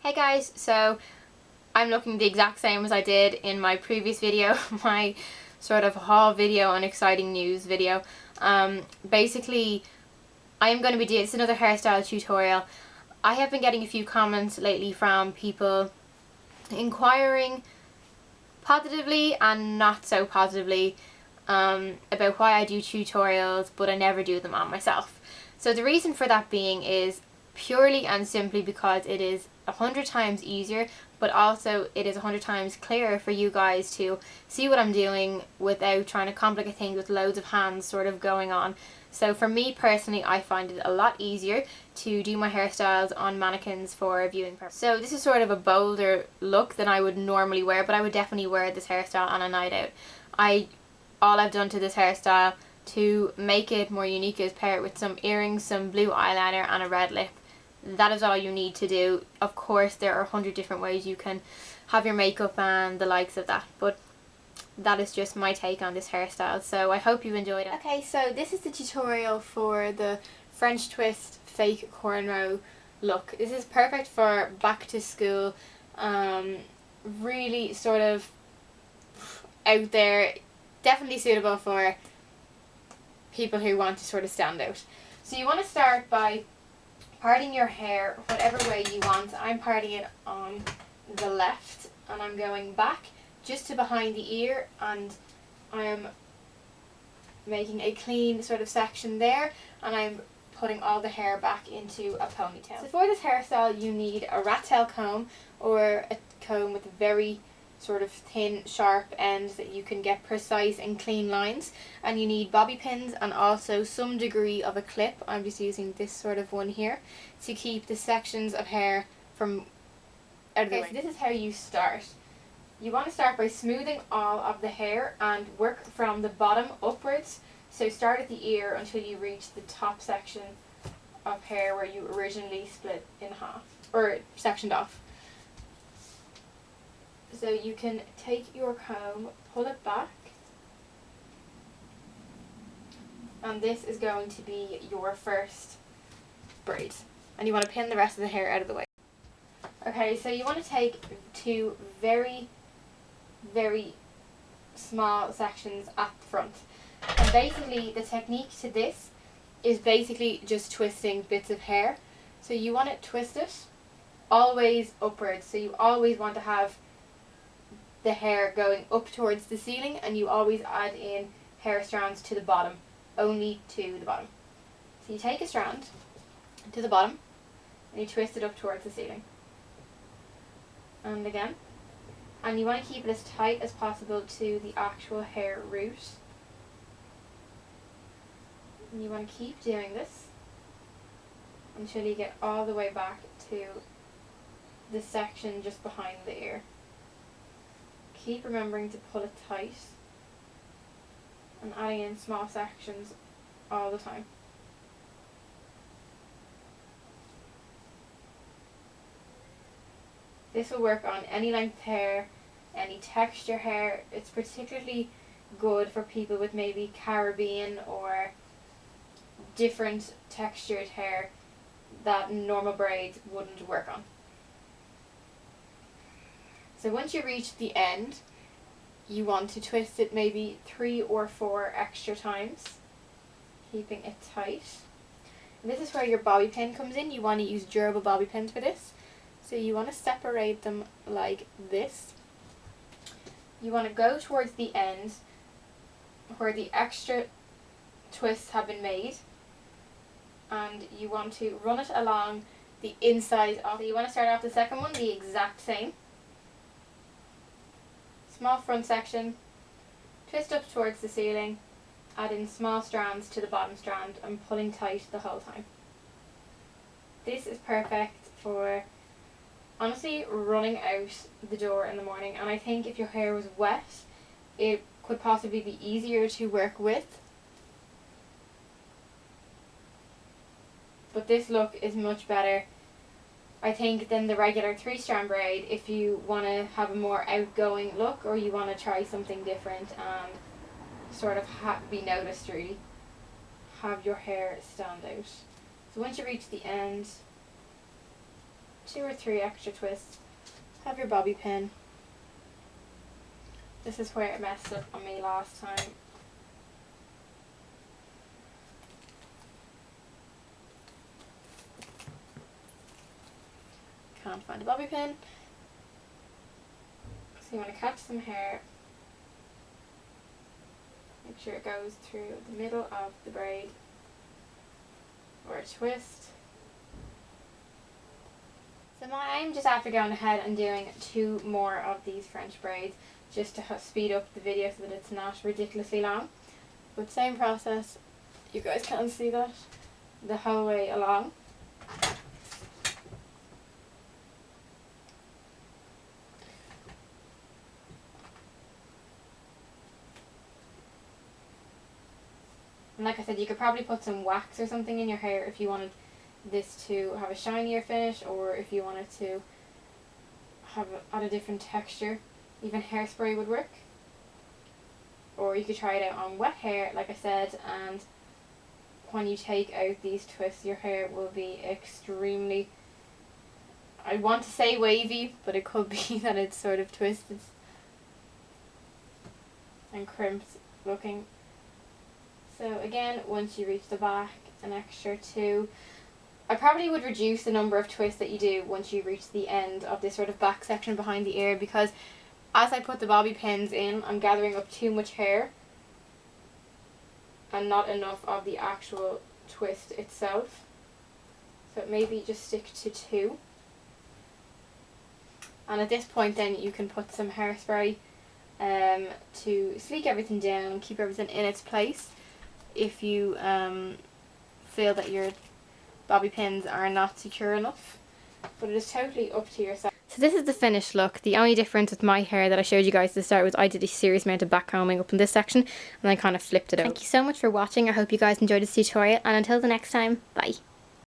Hey guys, so I'm looking the exact same as I did in my previous video, my sort of haul video and exciting news video. Basically, I am going to be doing, it's another hairstyle tutorial. I have been getting a few comments lately from people inquiring positively and not so positively about why I do tutorials but I never do them on myself. So the reason for that being is purely and simply because it is 100 times easier, but also it is 100 times clearer for you guys to see what I'm doing without trying to complicate things with loads of hands sort of going on. So for me personally, I find it a lot easier to do my hairstyles on mannequins for viewing purposes. So this is sort of a bolder look than I would normally wear, but I would definitely wear this hairstyle on a night out. All I've done to this hairstyle to make it more unique is pair it with some earrings, some blue eyeliner and a red lip. That is all you need to do. Of course there are 100 different ways you can have your makeup and the likes of that, but that is just my take on this hairstyle, so I hope you enjoyed it. Okay, so this is the tutorial for the French twist fake cornrow look. This is perfect for back to school, really sort of out there, definitely suitable for people who want to sort of stand out. So you want to start by parting your hair whatever way you want. I'm parting it on the left and I'm going back just to behind the ear, and I'm making a clean sort of section there, and I'm putting all the hair back into a ponytail. So for this hairstyle you need a rat tail comb or a comb with very sort of thin sharp ends that you can get precise and clean lines, and you need bobby pins and also some degree of a clip. I'm just using this sort of one here to keep the sections of hair from out of the way. So this is how you start. You want to start by smoothing all of the hair and work from the bottom upwards. So start at the ear until you reach the top section of hair where you originally split in half or sectioned off. So you can take your comb, pull it back, and this is going to be your first braid. And you want to pin the rest of the hair out of the way. Okay, so you want to take two very small sections at the front. And basically the technique to this is basically just twisting bits of hair. So you want to twist it always upwards. So you always want to have the hair going up towards the ceiling, and you always add in hair strands to the bottom, only to the bottom. So you take a strand to the bottom and you twist it up towards the ceiling. And again. And you want to keep it as tight as possible to the actual hair root. And you want to keep doing this until you get all the way back to the section just behind the ear. Keep remembering to pull it tight and adding in small sections all the time. This will work on any length hair, any texture hair. It's particularly good for people with maybe Caribbean or different textured hair that normal braids wouldn't work on. So once you reach the end, you want to twist it maybe 3 or 4 extra times, keeping it tight. And this is where your bobby pin comes in. You want to use durable bobby pins for this. So you want to separate them like this. You want to go towards the end where the extra twists have been made, and you want to run it along the inside of. So you want to start off the second one the exact same. Small front section, twist up towards the ceiling, add in small strands to the bottom strand and pulling tight the whole time. This is perfect for honestly running out the door in the morning, and I think if your hair was wet it could possibly be easier to work with, but this look is much better I think than the regular 3-strand braid if you want to have a more outgoing look or you want to try something different and sort of be noticed, really have your hair stand out. So once you reach the end, 2 or 3 extra twists. Have your bobby pin. This is where it messed up on me last time. Can't find a bobby pin. So you want to catch some hair. Make sure it goes through the middle of the braid or a twist. So I'm just after going ahead and doing 2 more of these French braids just to speed up the video so that it's not ridiculously long. But same process, you guys can't see that, the whole way along. And like I said, you could probably put some wax or something in your hair if you wanted this to have a shinier finish, or if you wanted to add a different texture. Even hairspray would work. Or you could try it out on wet hair, like I said, and when you take out these twists, your hair will be extremely, I want to say wavy, but it could be that it's sort of twisted and crimped looking. So again, once you reach the back, an extra 2. I probably would reduce the number of twists that you do once you reach the end of this sort of back section behind the ear, because as I put the bobby pins in, I'm gathering up too much hair and not enough of the actual twist itself. So maybe just stick to 2. And at this point then you can put some hairspray to sleek everything down, keep everything in its place if you feel that your bobby pins are not secure enough. But it is totally up to yourself. So this is the finished look. The only difference with my hair that I showed you guys at the start was I did a serious amount of back combing up in this section and I kind of flipped it over. Thank you so much for watching. I hope you guys enjoyed this tutorial, and until the next time, bye.